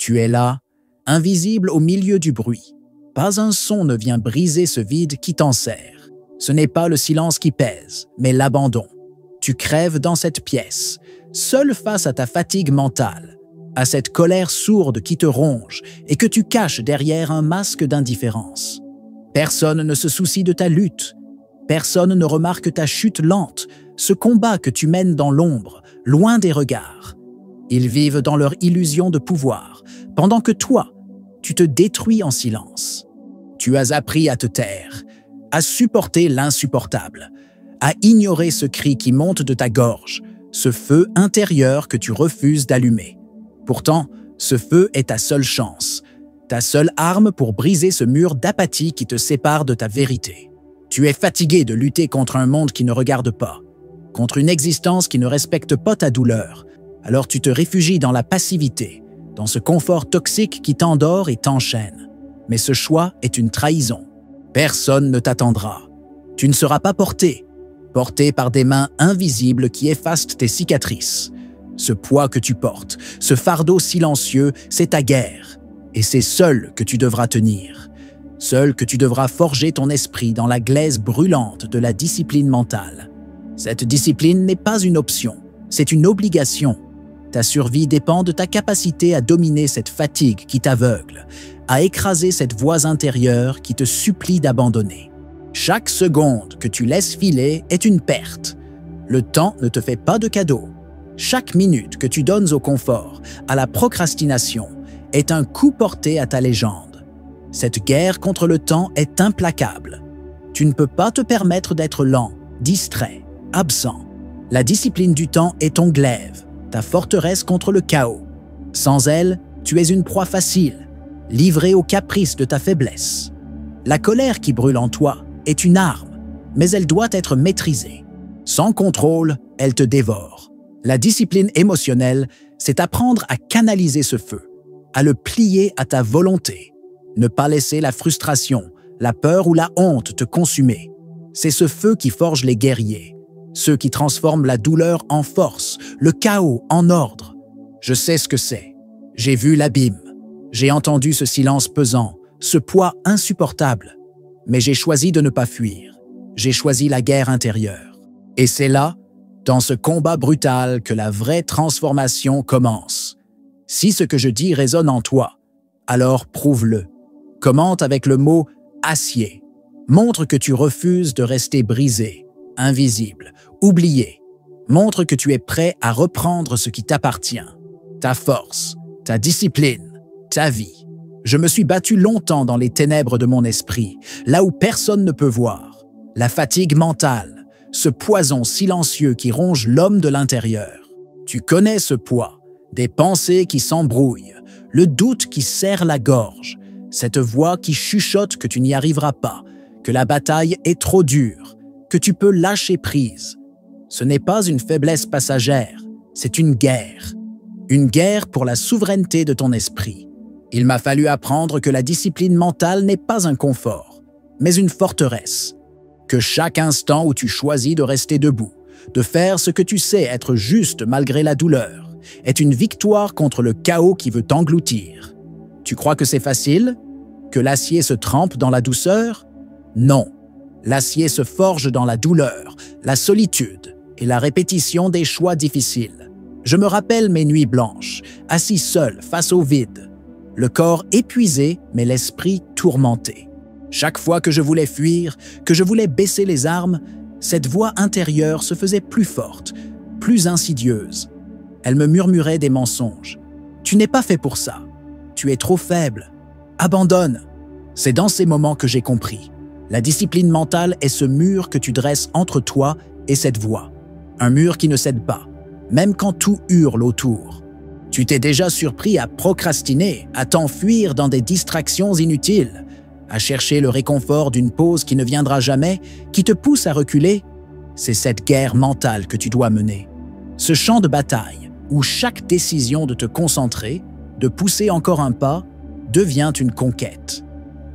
Tu es là, invisible au milieu du bruit. Pas un son ne vient briser ce vide qui t'enserre. Ce n'est pas le silence qui pèse, mais l'abandon. Tu crèves dans cette pièce, seul face à ta fatigue mentale, à cette colère sourde qui te ronge et que tu caches derrière un masque d'indifférence. Personne ne se soucie de ta lutte. Personne ne remarque ta chute lente, ce combat que tu mènes dans l'ombre, loin des regards. Ils vivent dans leur illusion de pouvoir, pendant que toi, tu te détruis en silence. Tu as appris à te taire, à supporter l'insupportable, à ignorer ce cri qui monte de ta gorge, ce feu intérieur que tu refuses d'allumer. Pourtant, ce feu est ta seule chance, ta seule arme pour briser ce mur d'apathie qui te sépare de ta vérité. Tu es fatigué de lutter contre un monde qui ne regarde pas, contre une existence qui ne respecte pas ta douleur. Alors tu te réfugies dans la passivité, dans ce confort toxique qui t'endort et t'enchaîne. Mais ce choix est une trahison. Personne ne t'attendra. Tu ne seras pas porté par des mains invisibles qui effacent tes cicatrices. Ce poids que tu portes, ce fardeau silencieux, c'est ta guerre. Et c'est seul que tu devras tenir. Seul que tu devras forger ton esprit dans la glaise brûlante de la discipline mentale. Cette discipline n'est pas une option, c'est une obligation. Ta survie dépend de ta capacité à dominer cette fatigue qui t'aveugle, à écraser cette voix intérieure qui te supplie d'abandonner. Chaque seconde que tu laisses filer est une perte. Le temps ne te fait pas de cadeau. Chaque minute que tu donnes au confort, à la procrastination, est un coup porté à ta légende. Cette guerre contre le temps est implacable. Tu ne peux pas te permettre d'être lent, distrait, absent. La discipline du temps est ton glaive, ta forteresse contre le chaos. Sans elle, tu es une proie facile, livrée aux caprices de ta faiblesse. La colère qui brûle en toi est une arme, mais elle doit être maîtrisée. Sans contrôle, elle te dévore. La discipline émotionnelle, c'est apprendre à canaliser ce feu, à le plier à ta volonté. Ne pas laisser la frustration, la peur ou la honte te consumer. C'est ce feu qui forge les guerriers, ceux qui transforment la douleur en force, le chaos en ordre. Je sais ce que c'est. J'ai vu l'abîme. J'ai entendu ce silence pesant, ce poids insupportable. Mais j'ai choisi de ne pas fuir. J'ai choisi la guerre intérieure. Et c'est là, dans ce combat brutal, que la vraie transformation commence. Si ce que je dis résonne en toi, alors prouve-le. Commente avec le mot « acier ». Montre que tu refuses de rester brisé, invisible, oublié. Montre que tu es prêt à reprendre ce qui t'appartient. Ta force, ta discipline, ta vie. Je me suis battu longtemps dans les ténèbres de mon esprit, là où personne ne peut voir. La fatigue mentale, ce poison silencieux qui ronge l'homme de l'intérieur. Tu connais ce poids, des pensées qui s'embrouillent, le doute qui serre la gorge, cette voix qui chuchote que tu n'y arriveras pas, que la bataille est trop dure, que tu peux lâcher prise. Ce n'est pas une faiblesse passagère, c'est une guerre. Une guerre pour la souveraineté de ton esprit. Il m'a fallu apprendre que la discipline mentale n'est pas un confort, mais une forteresse. Que chaque instant où tu choisis de rester debout, de faire ce que tu sais être juste malgré la douleur, est une victoire contre le chaos qui veut t'engloutir. Tu crois que c'est facile? Que l'acier se trempe dans la douceur? Non. L'acier se forge dans la douleur, la solitude et la répétition des choix difficiles. Je me rappelle mes nuits blanches, assis seul face au vide, le corps épuisé mais l'esprit tourmenté. Chaque fois que je voulais fuir, que je voulais baisser les armes, cette voix intérieure se faisait plus forte, plus insidieuse. Elle me murmurait des mensonges. « Tu n'es pas fait pour ça. Tu es trop faible. Abandonne. » C'est dans ces moments que j'ai compris. La discipline mentale est ce mur que tu dresses entre toi et cette voix. Un mur qui ne cède pas, même quand tout hurle autour. Tu t'es déjà surpris à procrastiner, à t'enfuir dans des distractions inutiles, à chercher le réconfort d'une pause qui ne viendra jamais, qui te pousse à reculer. C'est cette guerre mentale que tu dois mener. Ce champ de bataille où chaque décision de te concentrer, de pousser encore un pas, devient une conquête.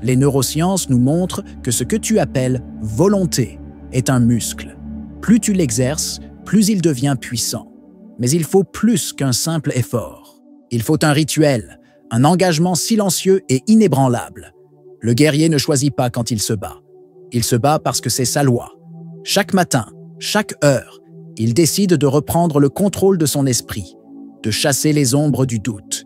Les neurosciences nous montrent que ce que tu appelles « volonté » est un muscle. Plus tu l'exerces, plus il devient puissant. Mais il faut plus qu'un simple effort. Il faut un rituel, un engagement silencieux et inébranlable. Le guerrier ne choisit pas quand il se bat. Il se bat parce que c'est sa loi. Chaque matin, chaque heure, il décide de reprendre le contrôle de son esprit, de chasser les ombres du doute.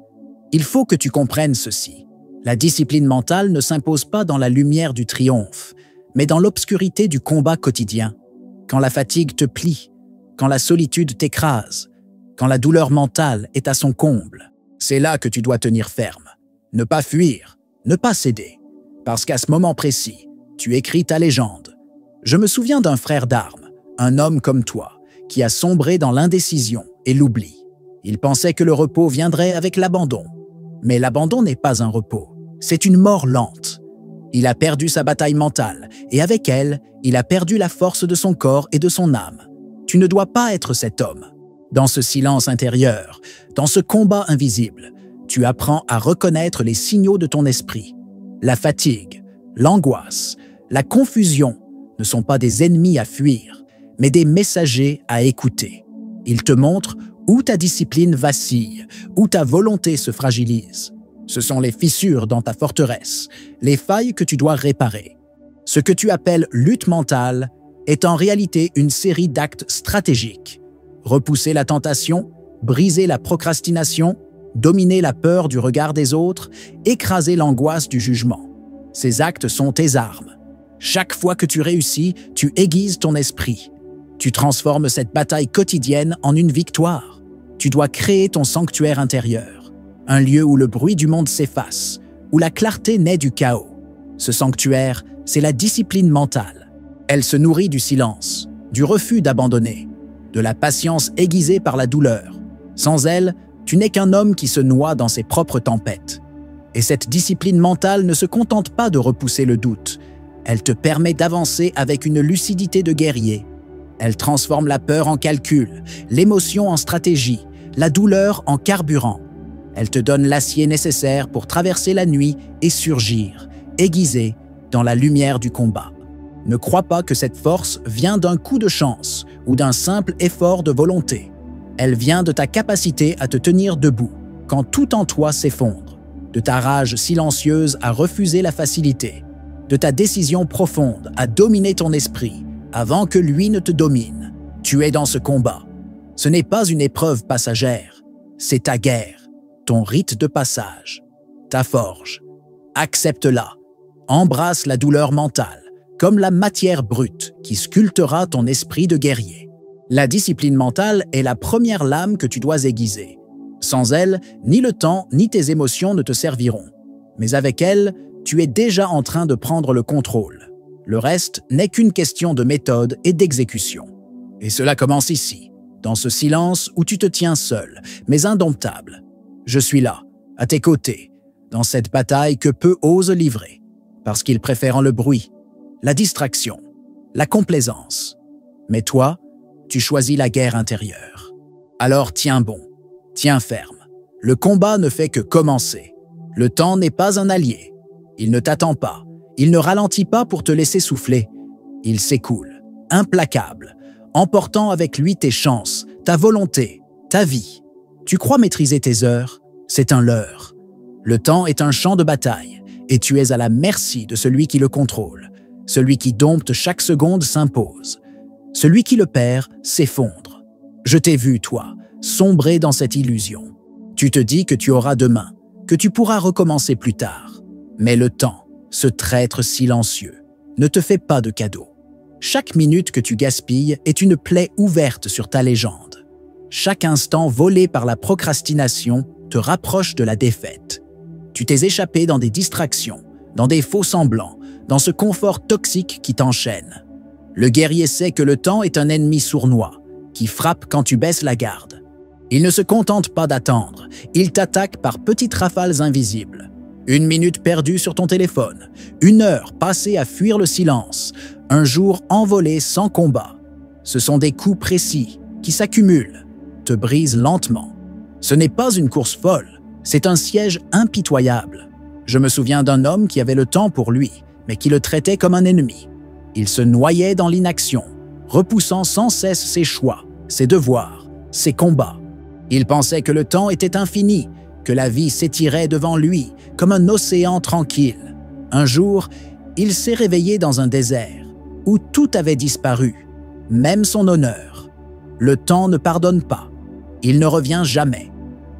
Il faut que tu comprennes ceci. La discipline mentale ne s'impose pas dans la lumière du triomphe, mais dans l'obscurité du combat quotidien. Quand la fatigue te plie, quand la solitude t'écrase, quand la douleur mentale est à son comble, c'est là que tu dois tenir ferme. Ne pas fuir, ne pas céder. Parce qu'à ce moment précis, tu écris ta légende. Je me souviens d'un frère d'armes, un homme comme toi, qui a sombré dans l'indécision et l'oubli. Il pensait que le repos viendrait avec l'abandon. Mais l'abandon n'est pas un repos, c'est une mort lente. Il a perdu sa bataille mentale, et avec elle, il a perdu la force de son corps et de son âme. Tu ne dois pas être cet homme. Dans ce silence intérieur, dans ce combat invisible, tu apprends à reconnaître les signaux de ton esprit. La fatigue, l'angoisse, la confusion ne sont pas des ennemis à fuir, mais des messagers à écouter. Ils te montrent où ta discipline vacille, où ta volonté se fragilise. Ce sont les fissures dans ta forteresse, les failles que tu dois réparer. Ce que tu appelles lutte mentale est en réalité une série d'actes stratégiques. Repousser la tentation, briser la procrastination, dominer la peur du regard des autres, écraser l'angoisse du jugement. Ces actes sont tes armes. Chaque fois que tu réussis, tu aiguises ton esprit. Tu transformes cette bataille quotidienne en une victoire. Tu dois créer ton sanctuaire intérieur, un lieu où le bruit du monde s'efface, où la clarté naît du chaos. Ce sanctuaire, c'est la discipline mentale. Elle se nourrit du silence, du refus d'abandonner, de la patience aiguisée par la douleur. Sans elle, tu n'es qu'un homme qui se noie dans ses propres tempêtes. Et cette discipline mentale ne se contente pas de repousser le doute. Elle te permet d'avancer avec une lucidité de guerrier. Elle transforme la peur en calcul, l'émotion en stratégie, la douleur en carburant. Elle te donne l'acier nécessaire pour traverser la nuit et surgir, aiguisé, dans la lumière du combat. Ne crois pas que cette force vient d'un coup de chance ou d'un simple effort de volonté. Elle vient de ta capacité à te tenir debout quand tout en toi s'effondre, de ta rage silencieuse à refuser la facilité, de ta décision profonde à dominer ton esprit avant que lui ne te domine. Tu es dans ce combat. Ce n'est pas une épreuve passagère, c'est ta guerre, ton rite de passage, ta forge. Accepte-la, embrasse la douleur mentale comme la matière brute qui sculptera ton esprit de guerrier. La discipline mentale est la première lame que tu dois aiguiser. Sans elle, ni le temps ni tes émotions ne te serviront. Mais avec elle, tu es déjà en train de prendre le contrôle. Le reste n'est qu'une question de méthode et d'exécution. Et cela commence ici, dans ce silence où tu te tiens seul, mais indomptable. Je suis là, à tes côtés, dans cette bataille que peu osent livrer, parce qu'ils préfèrent le bruit, la distraction, la complaisance. Mais toi, tu choisis la guerre intérieure. Alors tiens bon, tiens ferme. Le combat ne fait que commencer. Le temps n'est pas un allié. Il ne t'attend pas. Il ne ralentit pas pour te laisser souffler. Il s'écoule, implacable, emportant avec lui tes chances, ta volonté, ta vie. Tu crois maîtriser tes heures? C'est un leurre. Le temps est un champ de bataille, et tu es à la merci de celui qui le contrôle. Celui qui dompte chaque seconde s'impose. Celui qui le perd s'effondre. Je t'ai vu, toi, sombrer dans cette illusion. Tu te dis que tu auras demain, que tu pourras recommencer plus tard. Mais le temps, ce traître silencieux, ne te fait pas de cadeau. Chaque minute que tu gaspilles est une plaie ouverte sur ta légende. Chaque instant volé par la procrastination te rapproche de la défaite. Tu t'es échappé dans des distractions, dans des faux semblants, dans ce confort toxique qui t'enchaîne. Le guerrier sait que le temps est un ennemi sournois, qui frappe quand tu baisses la garde. Il ne se contente pas d'attendre, il t'attaque par petites rafales invisibles. 1 minute perdue sur ton téléphone, 1 heure passée à fuir le silence, un jour envolé sans combat. Ce sont des coups précis qui s'accumulent, te brisent lentement. Ce n'est pas une course folle, c'est un siège impitoyable. Je me souviens d'un homme qui avait le temps pour lui, mais qui le traitait comme un ennemi. Il se noyait dans l'inaction, repoussant sans cesse ses choix, ses devoirs, ses combats. Il pensait que le temps était infini, que la vie s'étirait devant lui comme un océan tranquille. Un jour, il s'est réveillé dans un désert où tout avait disparu, même son honneur. Le temps ne pardonne pas. Il ne revient jamais.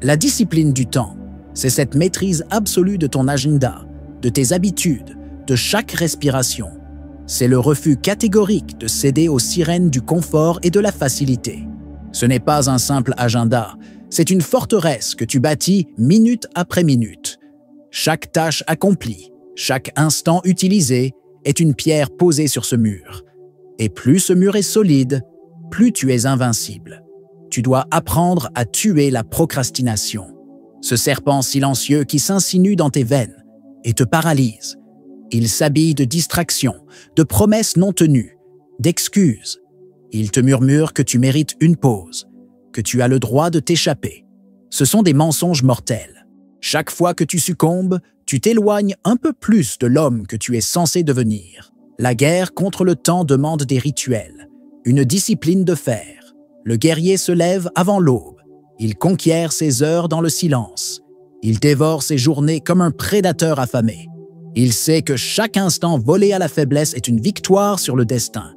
La discipline du temps, c'est cette maîtrise absolue de ton agenda, de tes habitudes, de chaque respiration. C'est le refus catégorique de céder aux sirènes du confort et de la facilité. Ce n'est pas un simple agenda, c'est une forteresse que tu bâtis minute après minute. Chaque tâche accomplie, chaque instant utilisé est une pierre posée sur ce mur. Et plus ce mur est solide, plus tu es invincible. Tu dois apprendre à tuer la procrastination, ce serpent silencieux qui s'insinue dans tes veines et te paralyse. Il s'habille de distractions, de promesses non tenues, d'excuses. Il te murmure que tu mérites une pause, que tu as le droit de t'échapper. Ce sont des mensonges mortels. Chaque fois que tu succombes, tu t'éloignes un peu plus de l'homme que tu es censé devenir. La guerre contre le temps demande des rituels, une discipline de fer. Le guerrier se lève avant l'aube. Il conquiert ses heures dans le silence. Il dévore ses journées comme un prédateur affamé. Il sait que chaque instant volé à la faiblesse est une victoire sur le destin.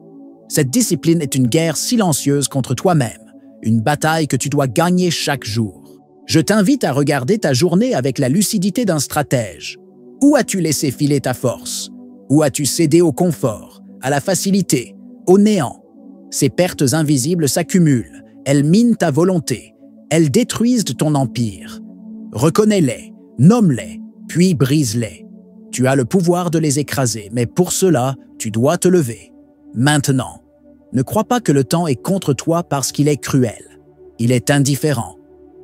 Cette discipline est une guerre silencieuse contre toi-même, une bataille que tu dois gagner chaque jour. Je t'invite à regarder ta journée avec la lucidité d'un stratège. Où as-tu laissé filer ta force? Où as-tu cédé au confort, à la facilité, au néant? Ces pertes invisibles s'accumulent, elles minent ta volonté, elles détruisent ton empire. Reconnais-les, nomme-les, puis brise-les. Tu as le pouvoir de les écraser, mais pour cela, tu dois te lever. Maintenant, ne crois pas que le temps est contre toi parce qu'il est cruel. Il est indifférent.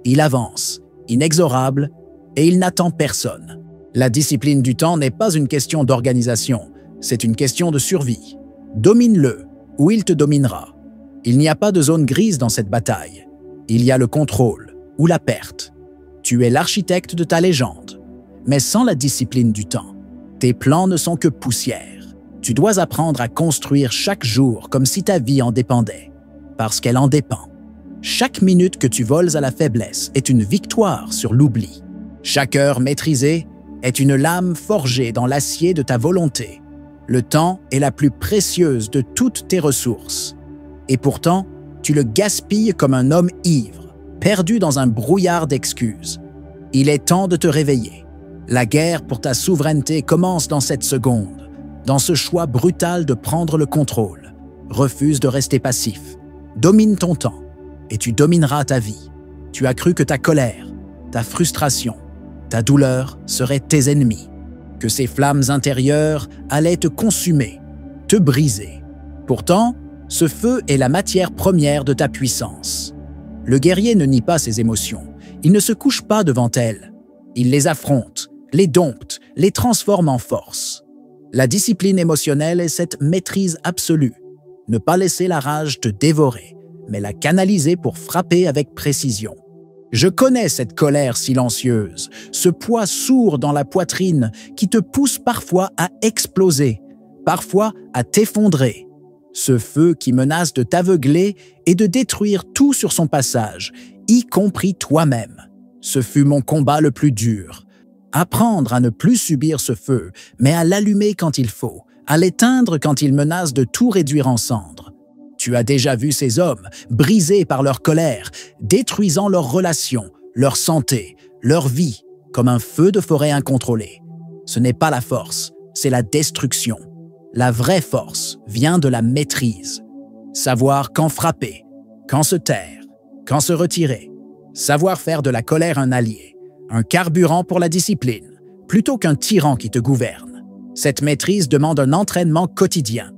Il avance, inexorable, et il n'attend personne. La discipline du temps n'est pas une question d'organisation, c'est une question de survie. Domine-le, ou il te dominera. Il n'y a pas de zone grise dans cette bataille. Il y a le contrôle, ou la perte. Tu es l'architecte de ta légende. Mais sans la discipline du temps, tes plans ne sont que poussière. Tu dois apprendre à construire chaque jour comme si ta vie en dépendait, parce qu'elle en dépend. Chaque minute que tu voles à la faiblesse est une victoire sur l'oubli. Chaque heure maîtrisée est une lame forgée dans l'acier de ta volonté. Le temps est la plus précieuse de toutes tes ressources. Et pourtant, tu le gaspilles comme un homme ivre, perdu dans un brouillard d'excuses. Il est temps de te réveiller. La guerre pour ta souveraineté commence dans cette seconde, dans ce choix brutal de prendre le contrôle. Refuse de rester passif. Domine ton temps. Et tu domineras ta vie. Tu as cru que ta colère, ta frustration, ta douleur seraient tes ennemis, que ces flammes intérieures allaient te consumer, te briser. Pourtant, ce feu est la matière première de ta puissance. Le guerrier ne nie pas ses émotions, il ne se couche pas devant elles. Il les affronte, les dompte, les transforme en force. La discipline émotionnelle est cette maîtrise absolue. Ne pas laisser la rage te dévorer, mais la canaliser pour frapper avec précision. Je connais cette colère silencieuse, ce poids sourd dans la poitrine qui te pousse parfois à exploser, parfois à t'effondrer. Ce feu qui menace de t'aveugler et de détruire tout sur son passage, y compris toi-même. Ce fut mon combat le plus dur. Apprendre à ne plus subir ce feu, mais à l'allumer quand il faut, à l'éteindre quand il menace de tout réduire en cendres. Tu as déjà vu ces hommes, brisés par leur colère, détruisant leurs relations, leur santé, leur vie, comme un feu de forêt incontrôlé. Ce n'est pas la force, c'est la destruction. La vraie force vient de la maîtrise. Savoir quand frapper, quand se taire, quand se retirer. Savoir faire de la colère un allié, un carburant pour la discipline, plutôt qu'un tyran qui te gouverne. Cette maîtrise demande un entraînement quotidien.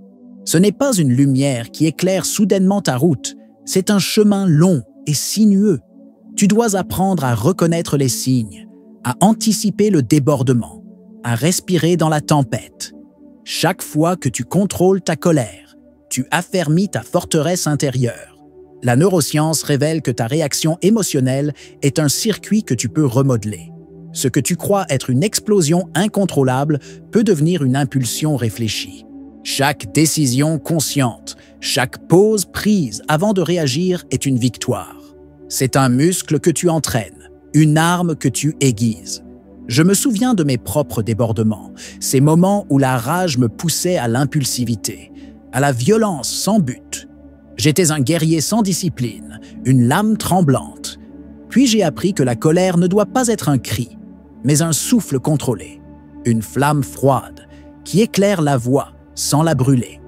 Ce n'est pas une lumière qui éclaire soudainement ta route, c'est un chemin long et sinueux. Tu dois apprendre à reconnaître les signes, à anticiper le débordement, à respirer dans la tempête. Chaque fois que tu contrôles ta colère, tu affermis ta forteresse intérieure. La neuroscience révèle que ta réaction émotionnelle est un circuit que tu peux remodeler. Ce que tu crois être une explosion incontrôlable peut devenir une impulsion réfléchie. Chaque décision consciente, chaque pause prise avant de réagir est une victoire. C'est un muscle que tu entraînes, une arme que tu aiguises. Je me souviens de mes propres débordements, ces moments où la rage me poussait à l'impulsivité, à la violence sans but. J'étais un guerrier sans discipline, une lame tremblante. Puis j'ai appris que la colère ne doit pas être un cri, mais un souffle contrôlé, une flamme froide qui éclaire la voie sans la brûler.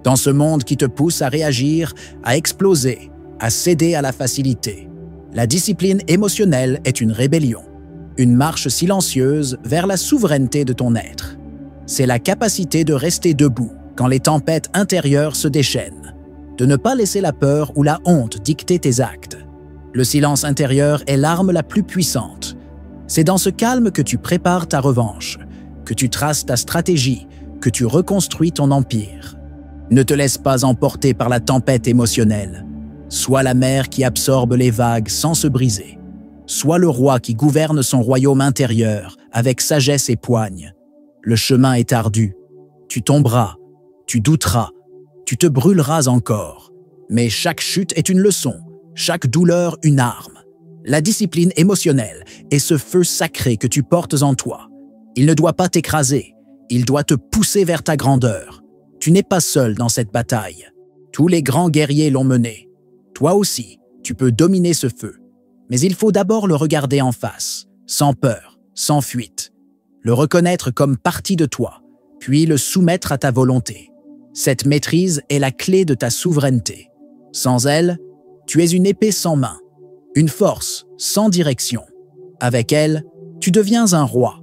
Dans ce monde qui te pousse à réagir, à exploser, à céder à la facilité, la discipline émotionnelle est une rébellion, une marche silencieuse vers la souveraineté de ton être. C'est la capacité de rester debout quand les tempêtes intérieures se déchaînent, de ne pas laisser la peur ou la honte dicter tes actes. Le silence intérieur est l'arme la plus puissante. C'est dans ce calme que tu prépares ta revanche, que tu traces ta stratégie, que tu reconstruis ton empire. Ne te laisse pas emporter par la tempête émotionnelle. Sois la mer qui absorbe les vagues sans se briser. Sois le roi qui gouverne son royaume intérieur avec sagesse et poigne. Le chemin est ardu. Tu tomberas, tu douteras, tu te brûleras encore. Mais chaque chute est une leçon, chaque douleur une arme. La discipline émotionnelle est ce feu sacré que tu portes en toi. Il ne doit pas t'écraser, il doit te pousser vers ta grandeur. Tu n'es pas seul dans cette bataille. Tous les grands guerriers l'ont menée. Toi aussi, tu peux dominer ce feu. Mais il faut d'abord le regarder en face, sans peur, sans fuite. Le reconnaître comme partie de toi, puis le soumettre à ta volonté. Cette maîtrise est la clé de ta souveraineté. Sans elle, tu es une épée sans main, une force sans direction. Avec elle, tu deviens un roi,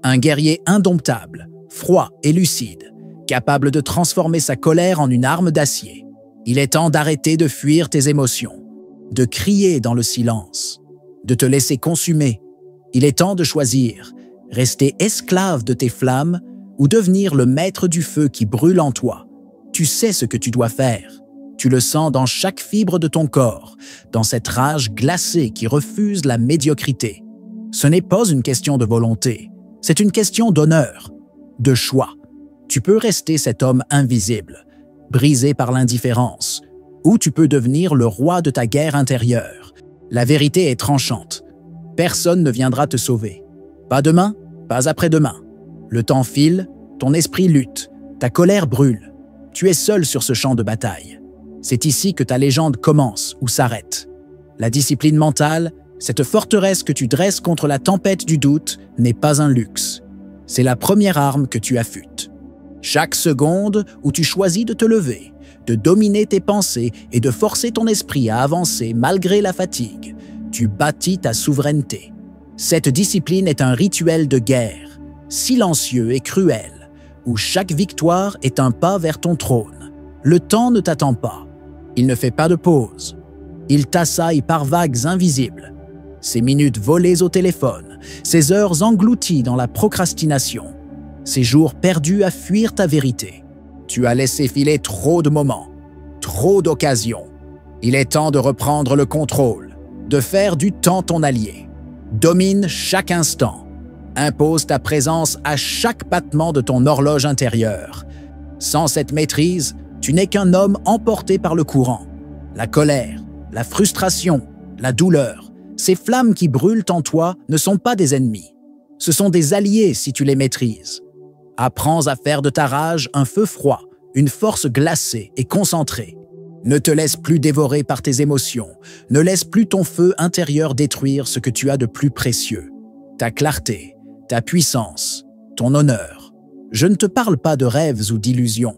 un guerrier indomptable, froid et lucide, capable de transformer sa colère en une arme d'acier. Il est temps d'arrêter de fuir tes émotions, de crier dans le silence, de te laisser consumer. Il est temps de choisir, rester esclave de tes flammes ou devenir le maître du feu qui brûle en toi. Tu sais ce que tu dois faire. Tu le sens dans chaque fibre de ton corps, dans cette rage glacée qui refuse la médiocrité. Ce n'est pas une question de volonté, c'est une question d'honneur, de choix. Tu peux rester cet homme invisible, brisé par l'indifférence, ou tu peux devenir le roi de ta guerre intérieure. La vérité est tranchante. Personne ne viendra te sauver. Pas demain, pas après-demain. Le temps file, ton esprit lutte, ta colère brûle. Tu es seul sur ce champ de bataille. C'est ici que ta légende commence ou s'arrête. La discipline mentale, cette forteresse que tu dresses contre la tempête du doute, n'est pas un luxe. C'est la première arme que tu affûtes. Chaque seconde où tu choisis de te lever, de dominer tes pensées et de forcer ton esprit à avancer malgré la fatigue, tu bâtis ta souveraineté. Cette discipline est un rituel de guerre, silencieux et cruel, où chaque victoire est un pas vers ton trône. Le temps ne t'attend pas. Il ne fait pas de pause. Il t'assaille par vagues invisibles. Ces minutes volées au téléphone, ces heures englouties dans la procrastination, ces jours perdus à fuir ta vérité. Tu as laissé filer trop de moments, trop d'occasions. Il est temps de reprendre le contrôle, de faire du temps ton allié. Domine chaque instant. Impose ta présence à chaque battement de ton horloge intérieure. Sans cette maîtrise, tu n'es qu'un homme emporté par le courant. La colère, la frustration, la douleur, ces flammes qui brûlent en toi ne sont pas des ennemis. Ce sont des alliés si tu les maîtrises. Apprends à faire de ta rage un feu froid, une force glacée et concentrée. Ne te laisse plus dévorer par tes émotions. Ne laisse plus ton feu intérieur détruire ce que tu as de plus précieux. Ta clarté, ta puissance, ton honneur. Je ne te parle pas de rêves ou d'illusions.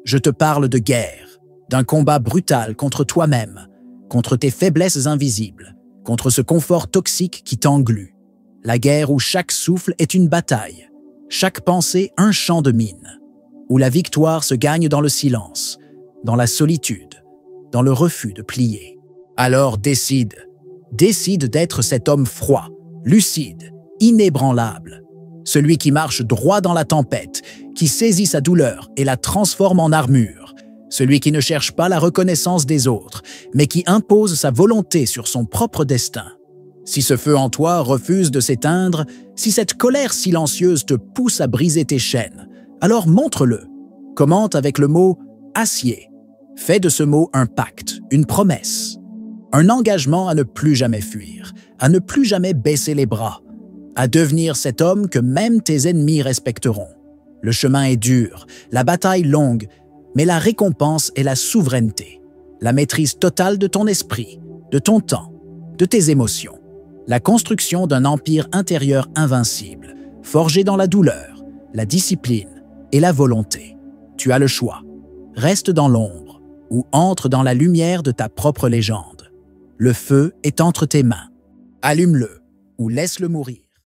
Je te parle de guerre, d'un combat brutal contre toi-même, contre tes faiblesses invisibles, contre ce confort toxique qui t'englue. La guerre où chaque souffle est une bataille, chaque pensée un champ de mine, où la victoire se gagne dans le silence, dans la solitude, dans le refus de plier. Alors décide d'être cet homme froid, lucide, inébranlable, celui qui marche droit dans la tempête, qui saisit sa douleur et la transforme en armure, celui qui ne cherche pas la reconnaissance des autres, mais qui impose sa volonté sur son propre destin. Si ce feu en toi refuse de s'éteindre, si cette colère silencieuse te pousse à briser tes chaînes, alors montre-le. Commente avec le mot « acier ». Fais de ce mot un pacte, une promesse, un engagement à ne plus jamais fuir, à ne plus jamais baisser les bras, à devenir cet homme que même tes ennemis respecteront. Le chemin est dur, la bataille longue, mais la récompense est la souveraineté, la maîtrise totale de ton esprit, de ton temps, de tes émotions, la construction d'un empire intérieur invincible, forgé dans la douleur, la discipline et la volonté. Tu as le choix. Reste dans l'ombre ou entre dans la lumière de ta propre légende. Le feu est entre tes mains. Allume-le ou laisse-le mourir.